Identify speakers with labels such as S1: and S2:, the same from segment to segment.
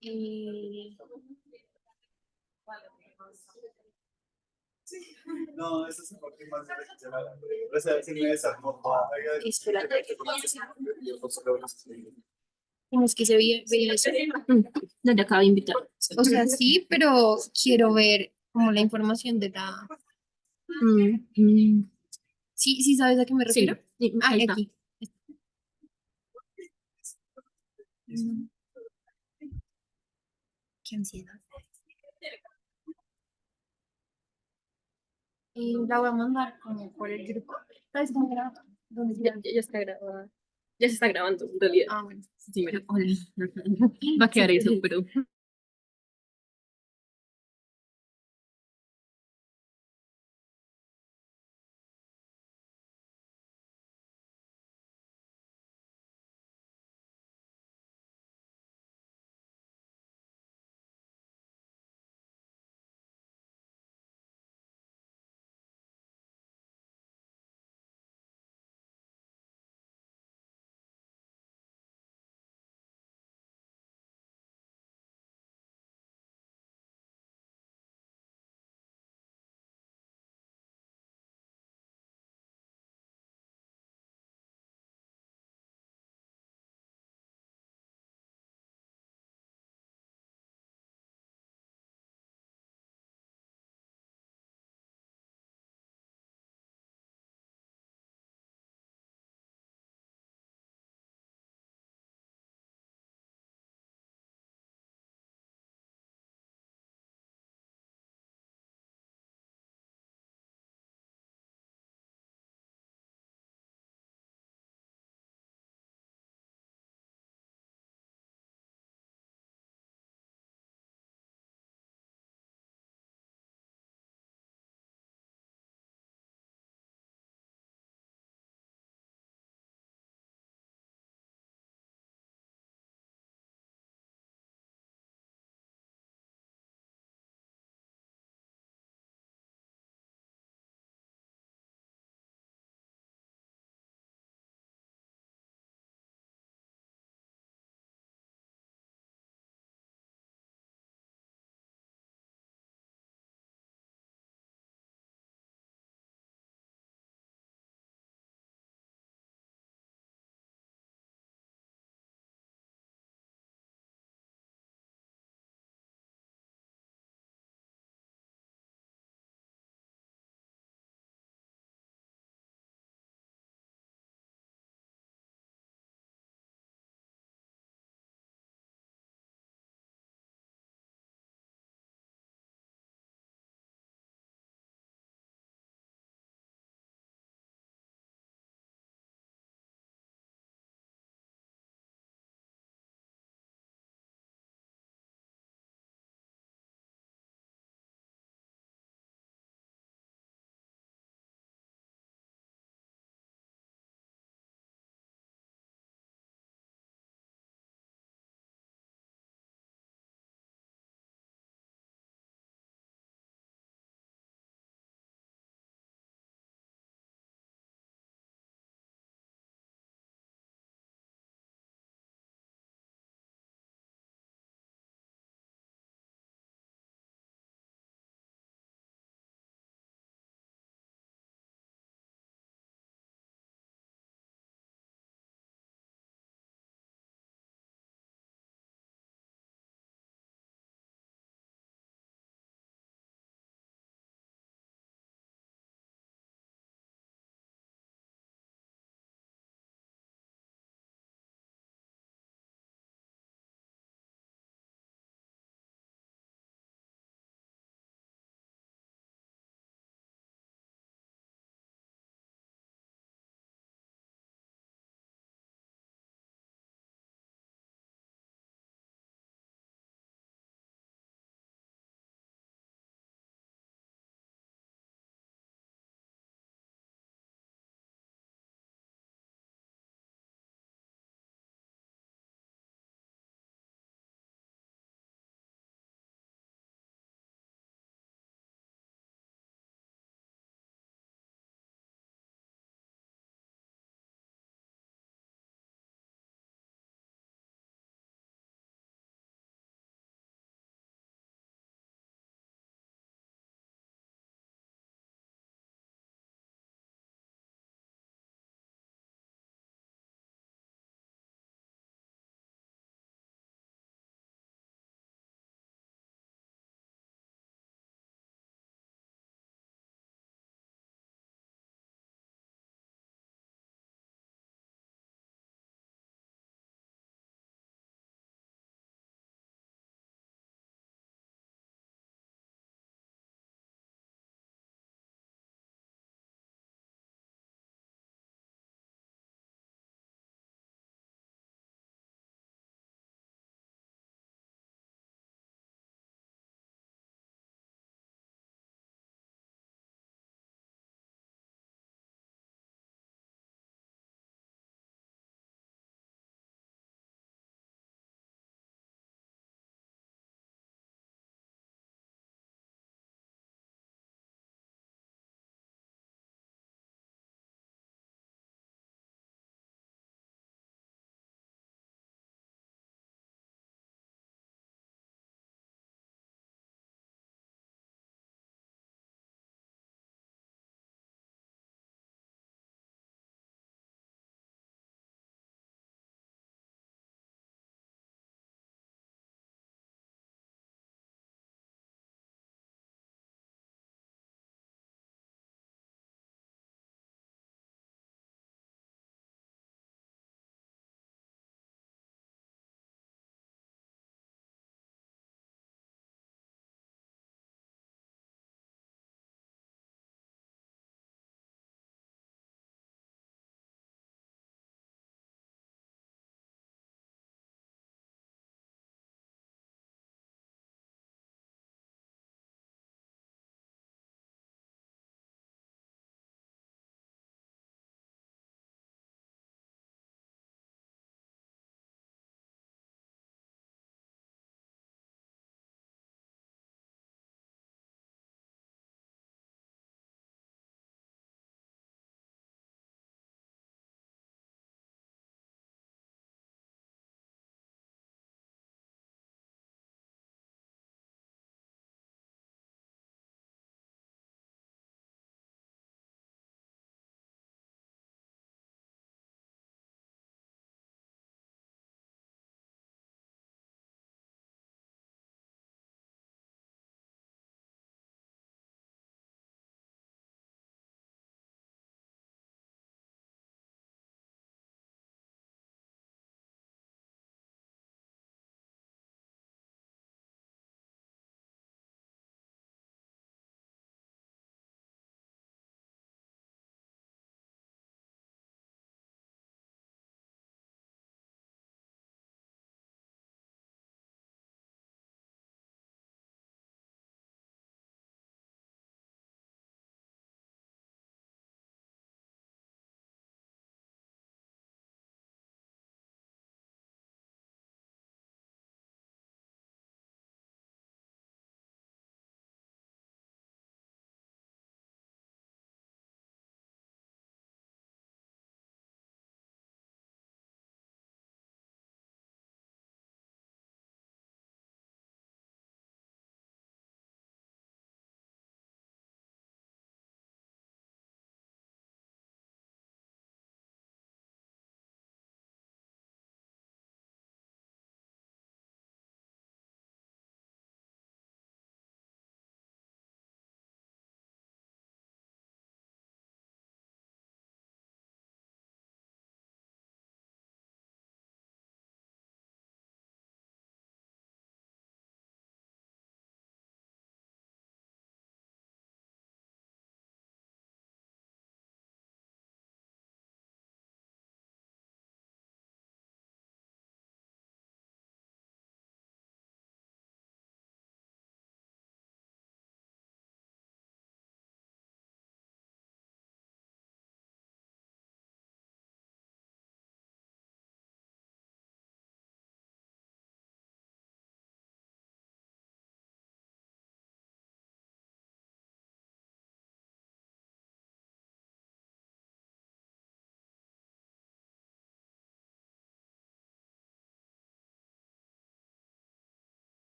S1: Eh,
S2: No, eso es un poquito más difícil. O sea, si me desarmó.
S1: espérate. ¿Cómo es que se veía eso? No te acabo de invitar. O sea, sí, pero quiero ver como la información de la... Sí, sí, ¿sabes a qué me refiero? Sí, ah, ahí está. Aquí. Mm, Qué ansiedad. La voy a mandar como por el grupo. ¿Sabes cómo graba? ¿Dónde se graba?
S3: Ya está grabada. Ya se está grabando, en realidad.
S1: Ah, bueno.
S3: Sí,
S1: Pero, hola.
S3: va a quedar eso, pero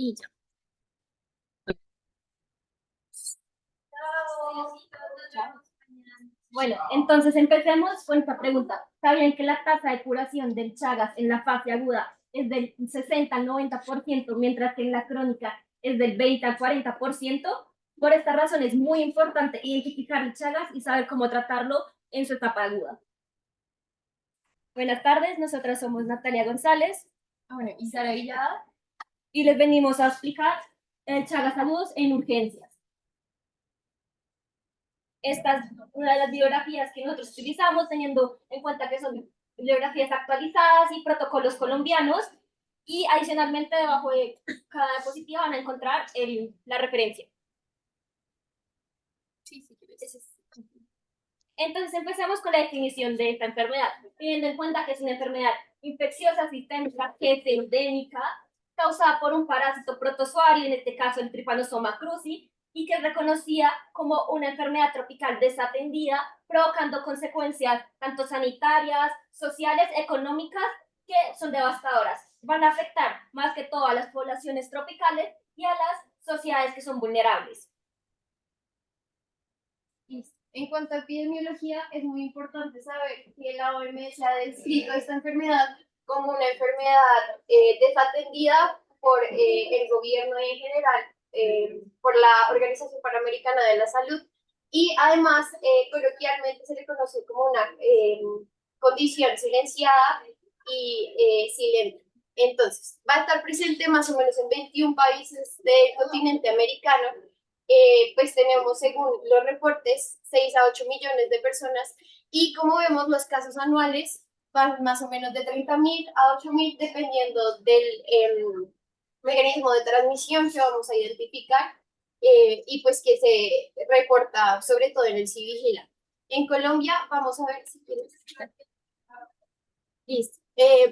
S1: Y ya.
S4: Bueno, entonces empecemos con esta pregunta. ¿Sabían que la tasa de curación del Chagas en la fase aguda es del 60 al 90%, mientras que en la crónica es del 20 al 40%? Por esta razón es muy importante identificar el Chagas y saber cómo tratarlo en su etapa aguda. Buenas tardes, nosotras somos Natalia González.
S1: Bueno, y Sara Villada.
S4: Y les venimos a explicar el Chagas agudos en urgencias. Esta es una de las bibliografías que nosotros utilizamos, teniendo en cuenta que son bibliografías actualizadas y protocolos colombianos, y adicionalmente debajo de cada diapositiva van a encontrar la referencia.
S1: Sí, sí, quieres.
S4: Entonces empecemos con la definición de esta enfermedad, teniendo en cuenta que es una enfermedad infecciosa sistémica que es endémica, causada por un parásito protozoario, en este caso el Trypanosoma cruzi, y que es reconocida como una enfermedad tropical desatendida, provocando consecuencias tanto sanitarias, sociales, económicas, que son devastadoras. Van a afectar más que todo a las poblaciones tropicales y a las sociedades que son vulnerables.
S1: En cuanto a epidemiología, es muy importante saber que la OMS ha descrito esta enfermedad como una enfermedad desatendida por el gobierno en general, por la Organización Panamericana de la Salud, y además coloquialmente se le conoce como una condición silenciada y silente. Entonces, va a estar presente más o menos en 21 países del continente americano. Pues tenemos, según los reportes, 6 a 8 millones de personas, y como vemos, los casos anuales van más o menos de 30.000 a 8.000, dependiendo del mecanismo de transmisión que vamos a identificar, y pues que se reporta sobre todo en el Civigila. En Colombia, vamos a ver si quieres. Listo.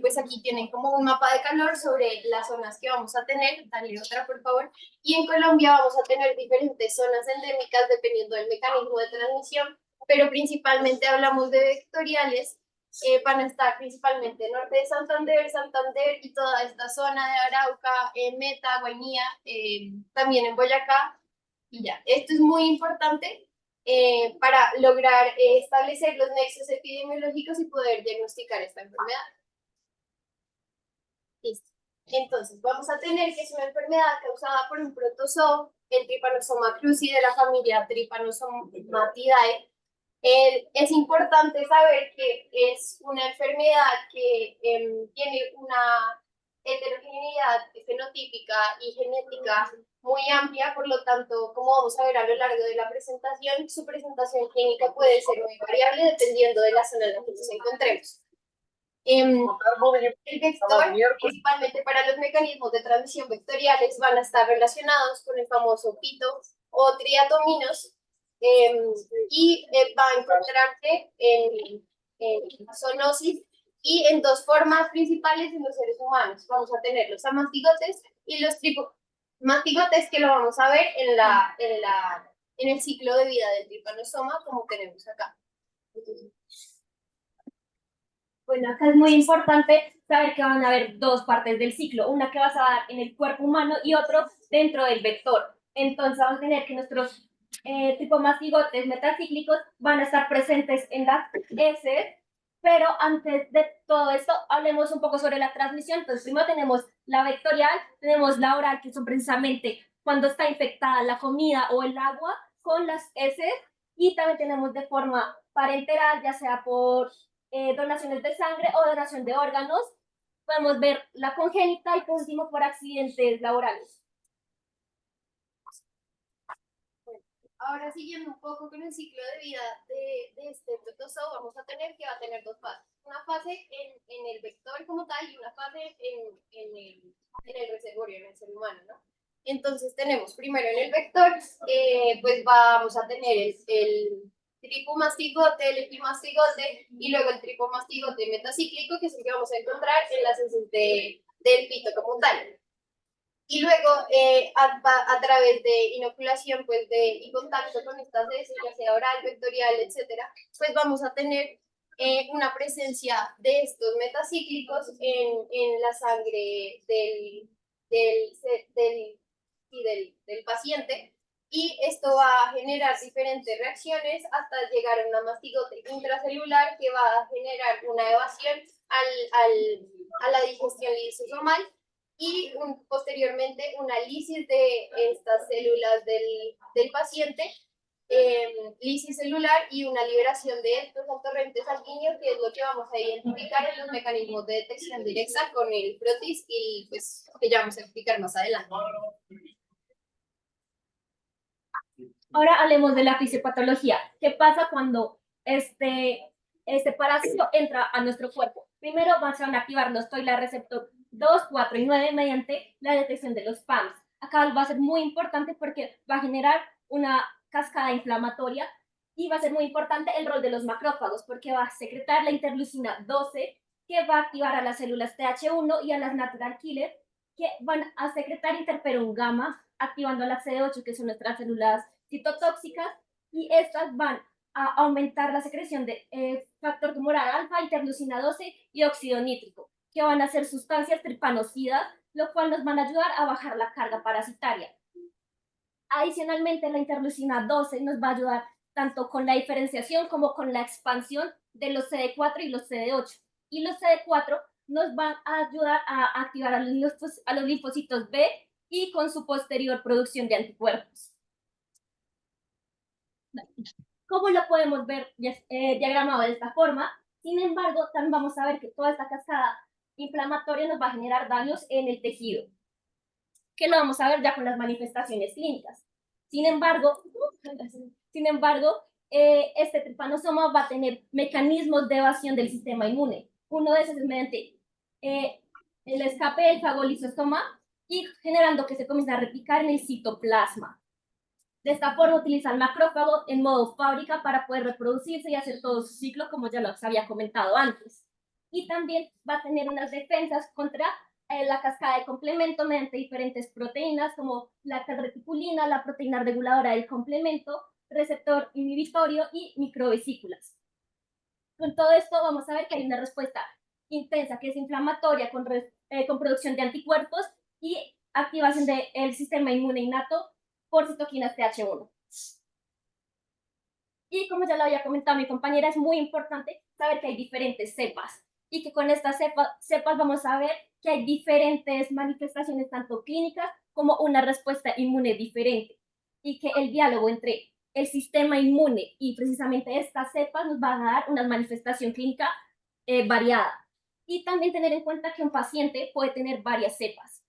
S1: Pues aquí tienen como un mapa de calor sobre las zonas que vamos a tener. Dale otra, por favor. Y en Colombia vamos a tener diferentes zonas endémicas dependiendo del mecanismo de transmisión, pero principalmente hablamos de vectoriales. Van a estar principalmente norte de Santander y toda esta zona de Arauca, Meta, Guainía, también en Boyacá. Y ya, esto es muy importante para lograr establecer los nexos epidemiológicos y poder diagnosticar esta enfermedad. Listo. Entonces, vamos a tener que es una enfermedad causada por un protozoo, el Trypanosoma cruzi de la familia Trypanosomatidae. Es importante saber que es una enfermedad que tiene una heterogeneidad fenotípica y genética muy amplia, por lo tanto, como vamos a ver a lo largo de la presentación, su presentación clínica puede ser muy variable dependiendo de la zona en la que nos encontremos. El vector, principalmente para los mecanismos de transmisión vectoriales, van a estar relacionados con el famoso pito o triatominos, y va a encontrarse en zoonosis y en dos formas principales en los seres humanos. Vamos a tener los amastigotes y los tripomastigotes, que lo vamos a ver en el ciclo de vida del tripanosoma, como tenemos acá.
S4: Bueno, acá es muy importante saber que van a haber dos partes del ciclo, una que vas a dar en el cuerpo humano y otro dentro del vector. Entonces vamos a tener que nuestros tripomastigotes metacíclicos van a estar presentes en las heces, pero antes de todo esto hablemos un poco sobre la transmisión. Entonces primero tenemos la vectorial, tenemos la oral, que son precisamente cuando está infectada la comida o el agua con las heces, y también tenemos de forma parenteral, ya sea por donaciones de sangre o donación de órganos. Podemos ver la congénita y por último por accidentes laborales.
S1: Ahora, siguiendo un poco con el ciclo de vida de este protozoo, vamos a tener que va a tener dos fases. Una fase en el vector como tal y una fase en el reservorio, en el ser humano, ¿no? Entonces tenemos primero en el vector, pues vamos a tener el tripomastigote, el epimastigote y luego el tripomastigote metacíclico, que es el que vamos a encontrar en las heces del pito como tal. Y luego, a través de inoculación pues y contacto con estas heces, ya sea oral, vectorial, etcétera, pues vamos a tener una presencia de estos metacíclicos en la sangre del paciente y esto va a generar diferentes reacciones hasta llegar a una mastigote intracelular que va a generar una evasión a la digestión lisosomal y posteriormente una lisis de estas células del paciente, lisis celular y una liberación de estos torrentes sanguíneos, que es lo que vamos a identificar en los mecanismos de detección directa con el protis y pues que ya vamos a explicar más adelante.
S4: Ahora hablemos de la fisiopatología. ¿Qué pasa cuando este parásito entra a nuestro cuerpo? Primero van a activar los TOILA receptor 2, 4 y 9 mediante la detección de los PAMs. Acá va a ser muy importante porque va a generar una cascada inflamatoria y va a ser muy importante el rol de los macrófagos porque va a secretar la interleucina 12 que va a activar a las células TH1 y a las natural killer que van a secretar interferón gamma activando a la CD8 que son nuestras células citotóxicas y estas van a aumentar la secreción de factor tumoral alfa, interleucina 12 y óxido nítrico, que van a ser sustancias tripanocidas, lo cual nos van a ayudar a bajar la carga parasitaria. Adicionalmente, la interleucina 12 nos va a ayudar tanto con la diferenciación como con la expansión de los CD4 y los CD8. Y los CD4 nos van a ayudar a activar a los linfocitos B y con su posterior producción de anticuerpos. ¿Cómo lo podemos ver diagramado de esta forma? Sin embargo, también vamos a ver que toda esta cascada inflamatoria nos va a generar daños en el tejido, que lo vamos a ver ya con las manifestaciones clínicas. Sin embargo, este tripanosoma va a tener mecanismos de evasión del sistema inmune. Uno de esos es mediante el escape del fagolisostoma y generando que se comience a replicar en el citoplasma. De esta forma utiliza el macrófago en modo fábrica para poder reproducirse y hacer todo su ciclo, como ya los había comentado antes. Y también va a tener unas defensas contra la cascada de complemento mediante diferentes proteínas como la reticulina, la proteína reguladora del complemento, receptor inhibitorio y microvesículas. Con todo esto vamos a ver que hay una respuesta intensa que es inflamatoria con producción de anticuerpos y activación del sistema inmune innato por citoquinas TH1. Y como ya lo había comentado mi compañera, es muy importante saber que hay diferentes cepas y que con estas cepas vamos a ver que hay diferentes manifestaciones tanto clínicas como una respuesta inmune diferente y que el diálogo entre el sistema inmune y precisamente estas cepas nos va a dar una manifestación clínica variada. Y también tener en cuenta que un paciente puede tener varias cepas.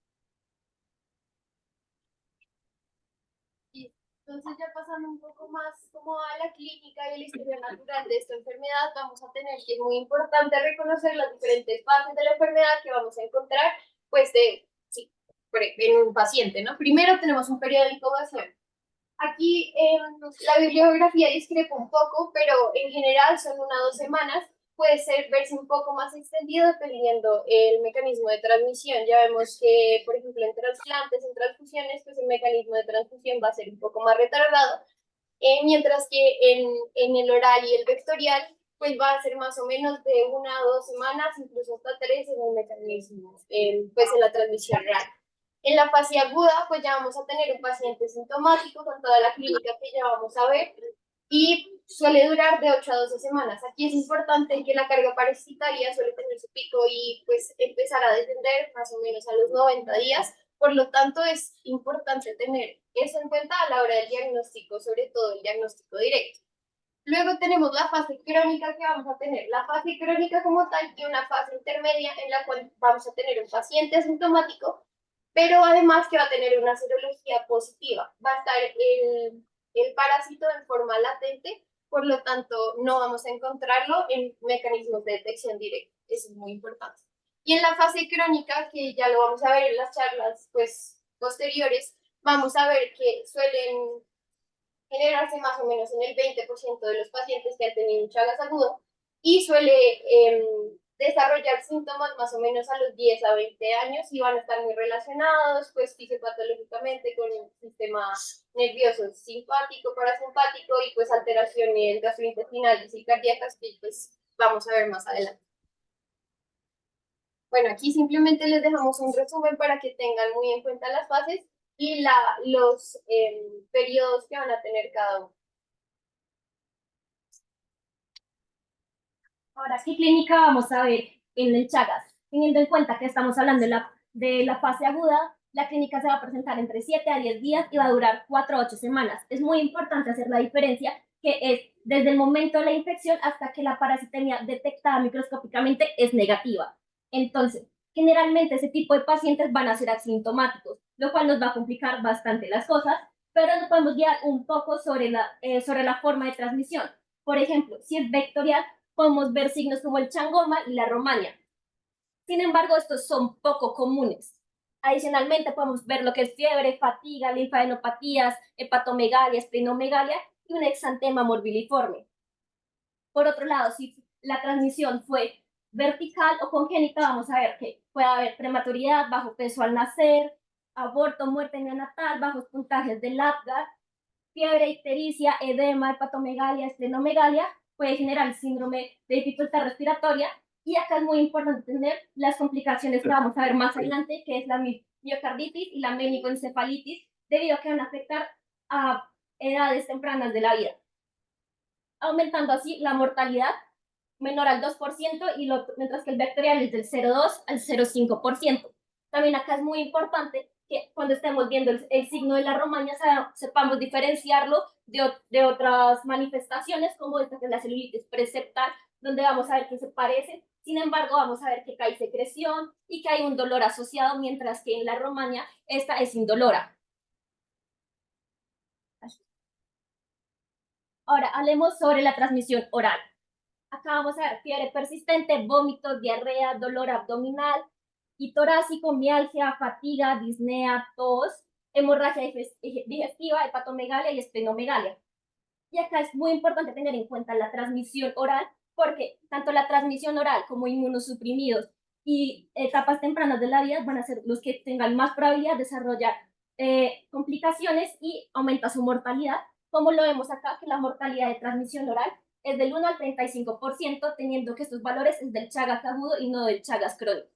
S1: Entonces, ya pasando un poco más como a la clínica y la historia natural de esta enfermedad, vamos a tener que es muy importante reconocer las diferentes fases de la enfermedad que vamos a encontrar, pues, en un paciente, ¿no? Primero tenemos un periodo de incubación. Aquí la bibliografía discrepa un poco, pero en general son 1 o 2 semanas. Puede verse un poco más extendido dependiendo el mecanismo de transmisión. Ya vemos que, por ejemplo, en trasplantes, en transfusiones, pues el mecanismo de transfusión va a ser un poco más retardado, mientras que en el oral y el vectorial, pues va a ser más o menos de 1 a 2 semanas, incluso hasta 3 en el mecanismo, pues en la transmisión oral. En la fase aguda, pues ya vamos a tener un paciente sintomático con toda la clínica que ya vamos a ver y suele durar de 8 a 12 semanas. Aquí es importante que la carga parasitaria suele tener su pico y pues empezar a descender más o menos a los 90 días. Por lo tanto, es importante tener eso en cuenta a la hora del diagnóstico, sobre todo el diagnóstico directo. Luego tenemos la fase crónica que vamos a tener. La fase crónica como tal y una fase intermedia en la cual vamos a tener un paciente asintomático, pero además que va a tener una serología positiva. Va a estar el parásito en forma latente, por lo tanto no vamos a encontrarlo en mecanismos de detección directa. Eso es muy importante. Y en la fase crónica, que ya lo vamos a ver en las charlas pues, posteriores, vamos a ver que suelen generarse más o menos en el 20% de los pacientes que han tenido un Chagas agudo y suele desarrollar síntomas más o menos a los 10 a 20 años y van a estar muy relacionados pues fisiopatológicamente con el sistema nervioso simpático, parasimpático y pues alteraciones gastrointestinales y cardíacas que pues vamos a ver más adelante. Bueno, aquí simplemente les dejamos un resumen para que tengan muy en cuenta las fases y los periodos que van a tener cada uno.
S4: Ahora, ¿qué clínica vamos a ver en el Chagas? Teniendo en cuenta que estamos hablando de la fase aguda, la clínica se va a presentar entre 7 a 10 días y va a durar 4 a 8 semanas. Es muy importante hacer la diferencia, que es desde el momento de la infección hasta que la parasitemia detectada microscópicamente es negativa. Entonces, generalmente ese tipo de pacientes van a ser asintomáticos, lo cual nos va a complicar bastante las cosas, pero nos podemos guiar un poco sobre la forma de transmisión. Por ejemplo, si es vectorial, podemos ver signos como el changoma y la romaña. Sin embargo, estos son poco comunes. Adicionalmente, podemos ver lo que es fiebre, fatiga, linfadenopatías, hepatomegalia, esplenomegalia y un exantema morbiliforme. Por otro lado, si la transmisión fue vertical o congénita, vamos a ver que puede haber prematuridad, bajo peso al nacer, aborto, muerte neonatal, bajos puntajes del Apgar, fiebre, ictericia, edema, hepatomegalia, esplenomegalia, puede generar síndrome de dificultad respiratoria. Y acá es muy importante tener las complicaciones que vamos a ver más adelante, que es la miocarditis y la meningoencefalitis, debido a que van a afectar a edades tempranas de la vida, aumentando así la mortalidad menor al 2%, mientras que el vectorial es del 0,2 al 0,5%. También acá es muy importante que cuando estemos viendo el signo de la romaña sepamos diferenciarlo de otras manifestaciones, como esta que es la celulitis preseptal, donde vamos a ver que se parece. Sin embargo, vamos a ver que hay secreción y que hay un dolor asociado, mientras que en la romaña esta es indolora. Ahora, hablemos sobre la transmisión oral. Acá vamos a ver fiebre persistente, vómitos, diarrea, dolor abdominal y torácico, mialgia, fatiga, disnea, tos, hemorragia digestiva, hepatomegalia y esplenomegalia. Y acá es muy importante tener en cuenta la transmisión oral, porque tanto la transmisión oral como inmunosuprimidos y etapas tempranas de la vida van a ser los que tengan más probabilidad de desarrollar complicaciones y aumenta su mortalidad, como lo vemos acá, que la mortalidad de transmisión oral es del 1 al 35%, teniendo que estos valores es del Chagas agudo y no del Chagas crónico.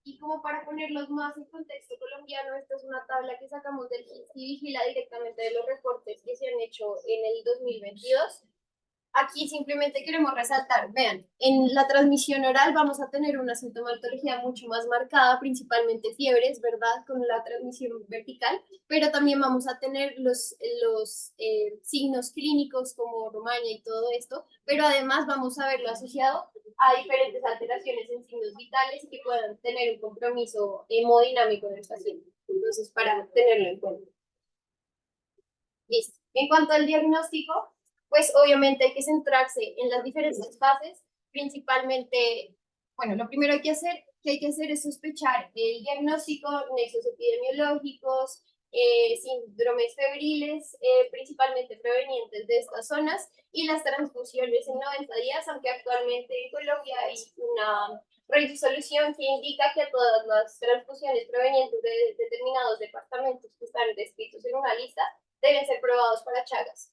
S1: Y como para ponerlos más en contexto colombiano, esta es una tabla que sacamos del GIS y vigila directamente de los reportes que se han hecho en el 2022. Aquí simplemente queremos resaltar, vean, en la transmisión oral vamos a tener una sintomatología mucho más marcada, principalmente fiebres, ¿verdad? Con la transmisión vertical, pero también vamos a tener los signos clínicos como romaña y todo esto, pero además vamos a verlo asociado a diferentes alteraciones en signos vitales que puedan tener un compromiso hemodinámico en el paciente. Entonces, para tenerlo en cuenta. Listo. En cuanto al diagnóstico, pues obviamente hay que centrarse en las diferentes fases, principalmente, bueno, lo primero que hay que hacer es sospechar el diagnóstico, nexos epidemiológicos, síndromes febriles, principalmente provenientes de estas zonas, y las transfusiones en 90 días, aunque actualmente en Colombia hay una resolución que indica que todas las transfusiones provenientes de determinados departamentos que están descritos en una lista deben ser probados para Chagas.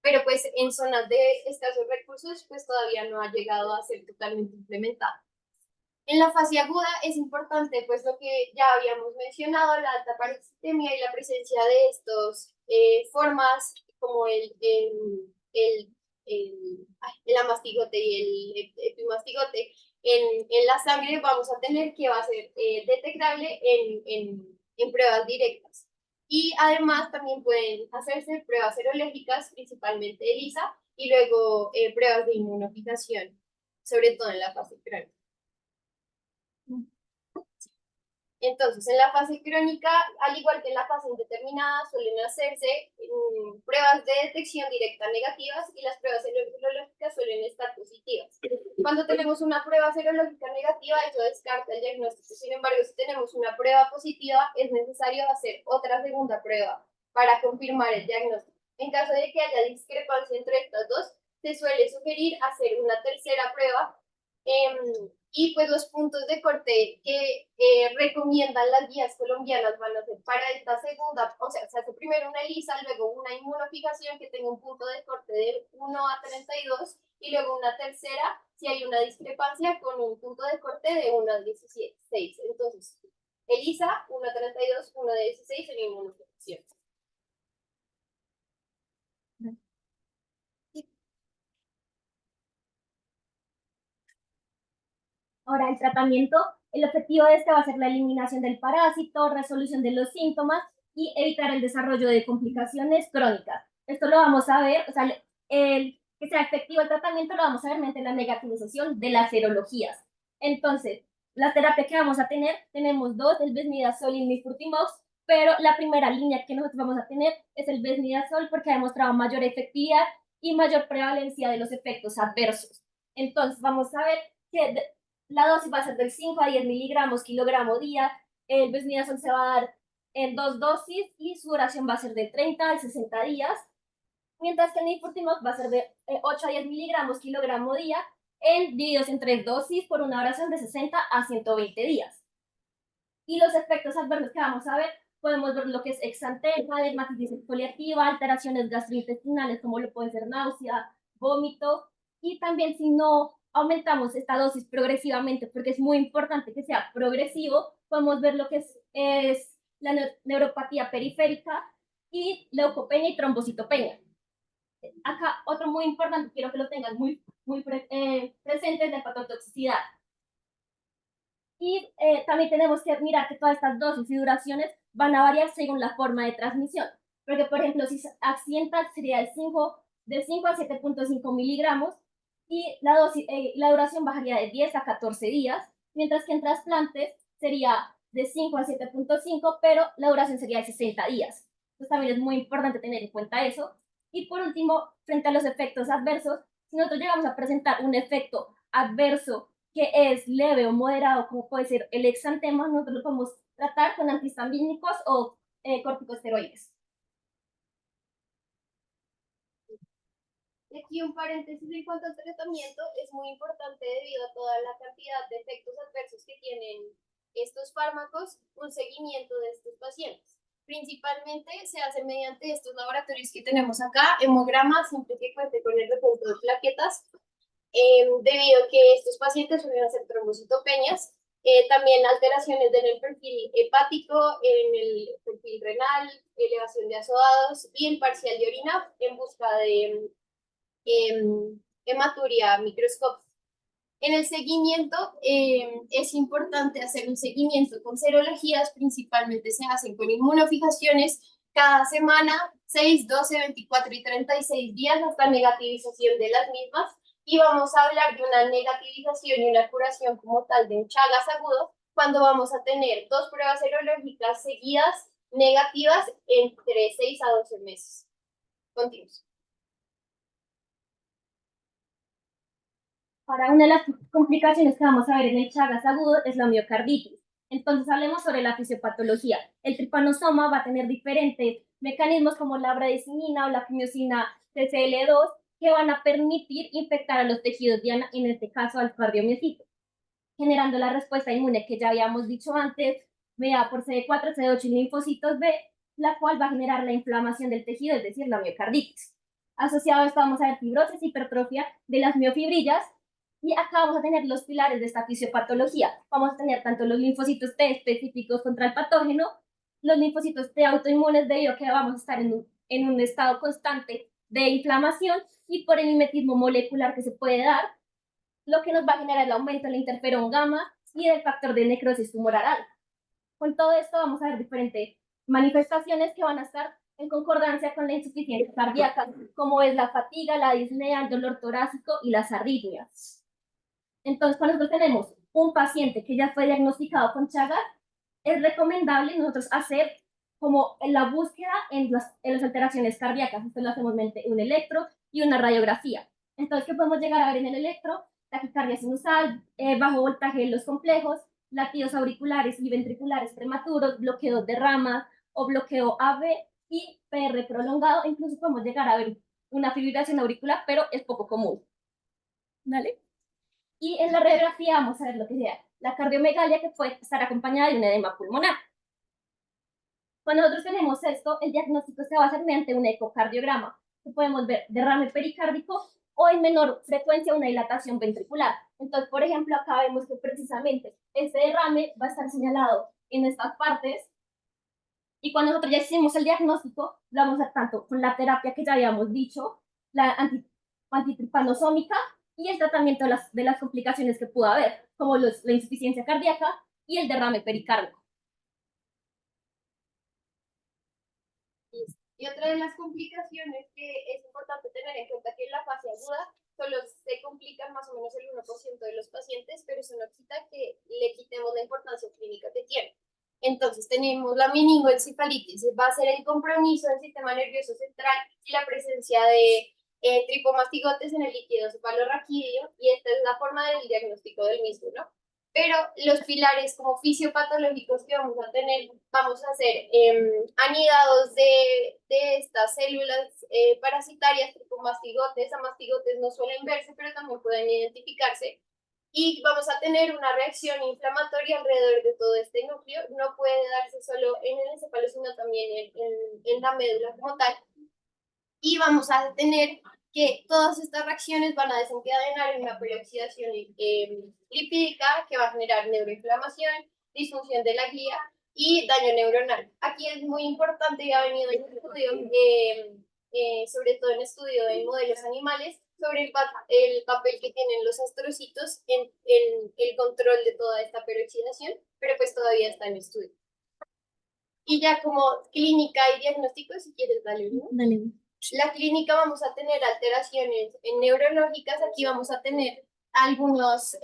S1: Pero pues en zonas de escasos recursos, pues todavía no ha llegado a ser totalmente implementado. En la fase aguda es importante, pues lo que ya habíamos mencionado, la alta parasitemia y la presencia de estos formas como el amastigote y el epimastigote en la sangre, vamos a tener que va a ser detectable en pruebas directas. Y además también pueden hacerse pruebas serológicas, principalmente ELISA, y luego pruebas de inmunofijación, sobre todo en la fase crónica. Entonces, en la fase crónica, al igual que en la fase indeterminada, suelen hacerse pruebas de detección directa negativas y las pruebas serológicas suelen estar positivas. Cuando tenemos una prueba serológica negativa, eso descarta el diagnóstico. Sin embargo, si tenemos una prueba positiva, es necesario hacer otra segunda prueba para confirmar el diagnóstico. En caso de que haya discrepancia entre estas dos, se suele sugerir hacer una tercera prueba. Y pues los puntos de corte que recomiendan las guías colombianas van a ser para esta segunda, o sea, se hace primero una ELISA, luego una inmunofijación que tenga un punto de corte de 1 a 32 y luego una tercera si hay una discrepancia con un punto de corte de 1 a 16. Entonces, ELISA, 1 a 32, 1 a 16 en inmunosupresión.
S4: Ahora, el tratamiento, el objetivo de este va a ser la eliminación del parásito, resolución de los síntomas y evitar el desarrollo de complicaciones crónicas. Esto lo vamos a ver, o sea, que sea efectivo el tratamiento lo vamos a ver mediante la negativización de las serologías. Entonces, la terapia que vamos a tener, tenemos dos, el Besnidazol y el Nifurtimox, pero la primera línea que nosotros vamos a tener es el Besnidazol porque ha demostrado mayor efectividad y mayor prevalencia de los efectos adversos. Entonces, vamos a ver que la dosis va a ser del 5 a 10 miligramos kilogramo día. El Besnidazol se va a dar en 2 dosis y su duración va a ser de 30 a 60 días, mientras que el Nifurtimox va a ser de 8 a 10 miligramos kilogramo día, divididos en 3 dosis por una duración de 60 a 120 días. Y los efectos adversos que vamos a ver, podemos ver lo que es exantema, dermatitis exfoliativa, alteraciones gastrointestinales como lo puede ser náusea, vómito, y también si no aumentamos esta dosis progresivamente, porque es muy importante que sea progresivo, podemos ver lo que es la neuropatía periférica y leucopenia y trombocitopenia. Acá otro muy importante, quiero que lo tengan muy presente, es la hepatotoxicidad. Y también tenemos que mirar que todas estas dosis y duraciones van a variar según la forma de transmisión. Porque, por ejemplo, si accidental sería de 5 a 7.5 miligramos y la duración bajaría de 10 a 14 días, mientras que en trasplantes sería de 5 a 7.5, pero la duración sería de 60 días. Entonces también es muy importante tener en cuenta eso. Y por último, frente a los efectos adversos, si nosotros llegamos a presentar un efecto adverso que es leve o moderado, como puede ser el exantema, nosotros lo podemos tratar con antihistamínicos o corticosteroides.
S1: Aquí un paréntesis en cuanto al tratamiento, es muy importante debido a toda la cantidad de efectos adversos que tienen estos fármacos, un seguimiento de estos pacientes. Principalmente se hace mediante estos laboratorios que tenemos acá, hemograma, siempre que cuente con el repunto de plaquetas, debido a que estos pacientes suelen hacer trombocitopenias, también alteraciones en el perfil hepático, en el perfil renal, elevación de azodados y el parcial de orina en busca de hematuria microscópica. En el seguimiento es importante hacer un seguimiento con serologías, principalmente se hacen con inmunofijaciones cada semana, 6, 12, 24 y 36 días hasta negativización de las mismas. Y vamos a hablar de una negativización y una curación como tal de un Chagas agudo cuando vamos a tener 2 pruebas serológicas seguidas negativas entre 6 a 12 meses. Continuamos.
S4: Para una de las complicaciones que vamos a ver en el Chagas agudo es la miocarditis. Entonces hablemos sobre la fisiopatología. El tripanosoma va a tener diferentes mecanismos como la bradicinin o la quimiosina CCL2 que van a permitir infectar a los tejidos diana, en este caso al cardiomiocito, generando la respuesta inmune que ya habíamos dicho antes, mediada por CD4, CD8 y linfocitos B, la cual va a generar la inflamación del tejido, es decir, la miocarditis. Asociado a esto vamos a ver fibrosis, hipertrofia de las miofibrillas, y acá vamos a tener los pilares de esta fisiopatología. Vamos a tener tanto los linfocitos T específicos contra el patógeno, los linfocitos T autoinmunes debido a que vamos a estar en un estado constante de inflamación y por el mimetismo molecular que se puede dar, lo que nos va a generar el aumento del interferón gamma y del factor de necrosis tumoral. Con todo esto vamos a ver diferentes manifestaciones que van a estar en concordancia con la insuficiencia cardíaca, como es la fatiga, la disnea, el dolor torácico y las arritmias. Entonces, cuando nosotros tenemos un paciente que ya fue diagnosticado con Chagas, es recomendable nosotros hacer como en la búsqueda en las alteraciones cardíacas. Esto lo hacemos mediante un electro y una radiografía. Entonces, ¿qué podemos llegar a ver en el electro? Taquicardia sinusal, bajo voltaje en los complejos, latidos auriculares y ventriculares prematuros, bloqueo de ramas o bloqueo AB y PR prolongado. Incluso podemos llegar a ver una fibrilación auricular, pero es poco común. ¿Vale? Y en la radiografía vamos a ver lo que sea la cardiomegalia, que puede estar acompañada de un edema pulmonar. Cuando nosotros tenemos esto, el diagnóstico se va a hacer mediante un ecocardiograma, que podemos ver derrame pericárdico o en menor frecuencia una dilatación ventricular. Entonces, por ejemplo, acá vemos que precisamente este derrame va a estar señalado en estas partes y cuando nosotros ya hicimos el diagnóstico, lo vamos a hacer tanto con la terapia que ya habíamos dicho, la antitripanosómica y el tratamiento de las complicaciones que pudo haber, como la insuficiencia cardíaca y el derrame pericárdico.
S1: Y otra de las complicaciones que es importante tener en cuenta que en la fase aguda solo se complican más o menos el 1% de los pacientes, pero eso no quita que le quitemos la importancia clínica que tiene. Entonces tenemos la meningoencefalitis, va a ser el compromiso del sistema nervioso central y la presencia de tripomastigotes en el líquido cefalorraquídeo, y esta es la forma del diagnóstico del mismo, ¿no? Pero los pilares como fisiopatológicos que vamos a tener, vamos a hacer anidados de estas células parasitarias, tripomastigotes. A mastigotes no suelen verse, pero también pueden identificarse. Y vamos a tener una reacción inflamatoria alrededor de todo este núcleo. No puede darse solo en el encéfalo, sino también en la médula como tal. Y vamos a tener que todas estas reacciones van a desencadenar en una peroxidación lipídica que va a generar neuroinflamación, disfunción de la glía y daño neuronal. Aquí es muy importante, y ha venido en estudio, sobre todo en estudio de modelos animales, sobre el papel que tienen los astrocitos en el control de toda esta peroxidación, pero pues todavía está en estudio. Y ya como clínica y diagnóstico, si quieres, dale, ¿no?
S4: Dale.
S1: La clínica vamos a tener alteraciones neurológicas. Aquí vamos a tener algunos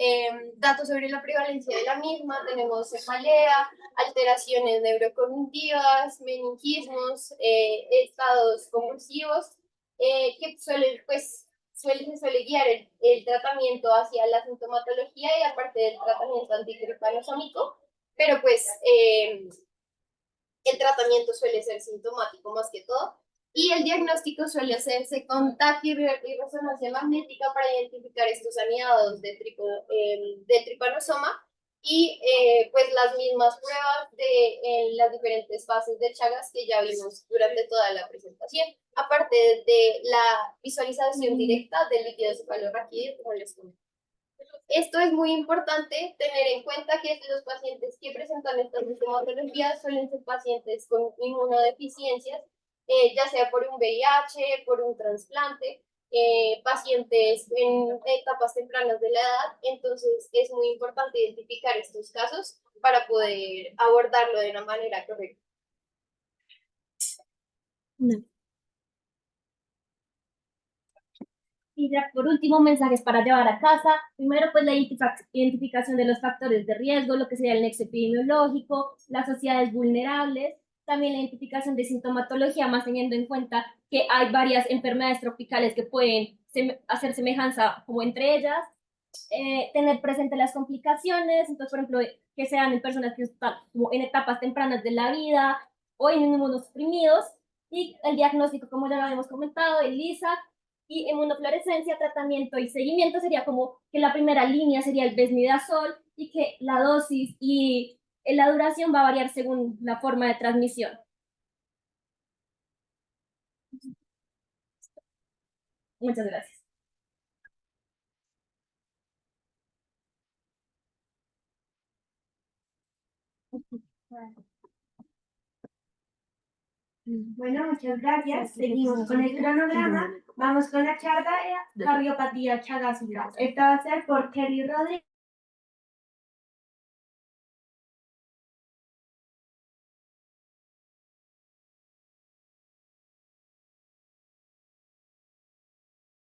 S1: datos sobre la prevalencia de la misma. Tenemos cefalea, alteraciones neurocognitivas, meningismos, estados convulsivos, que se suele guiar el tratamiento hacia la sintomatología y aparte del tratamiento antitripanosómico, pero pues el tratamiento suele ser sintomático más que todo. Y el diagnóstico suele hacerse con TAC y resonancia magnética para identificar estos anidados de tripanosoma y pues las mismas pruebas en las diferentes fases de Chagas que ya vimos durante toda la presentación, aparte de la visualización directa del líquido cefalorraquídeo, como les comenté. Esto es muy importante tener en cuenta que los pacientes que presentan estas sintomatologías suelen ser pacientes con inmunodeficiencias, ya sea por un VIH, por un trasplante, pacientes en etapas tempranas de la edad. Entonces es muy importante identificar estos casos para poder abordarlo de una manera correcta.
S4: No. Y ya por último, mensajes para llevar a casa. Primero, pues la identificación de los factores de riesgo, lo que sería el nexo epidemiológico, las sociedades vulnerables, también la identificación de sintomatología, más teniendo en cuenta que hay varias enfermedades tropicales que pueden hacer semejanza como entre ellas, tener presente las complicaciones, entonces, por ejemplo, que sean en personas que están como en etapas tempranas de la vida o en inmunosuprimidos, y el diagnóstico, como ya lo habíamos comentado, el ISAC, y inmunofluorescencia, tratamiento y seguimiento sería como que la primera línea sería el desnidazol y que la dosis y la duración va a variar según la forma de transmisión. Muchas gracias.
S5: Bueno, muchas gracias. Seguimos con el cronograma. Vamos con la charla de cardiopatía Chagas. Esta va a ser por Kelly Rodríguez.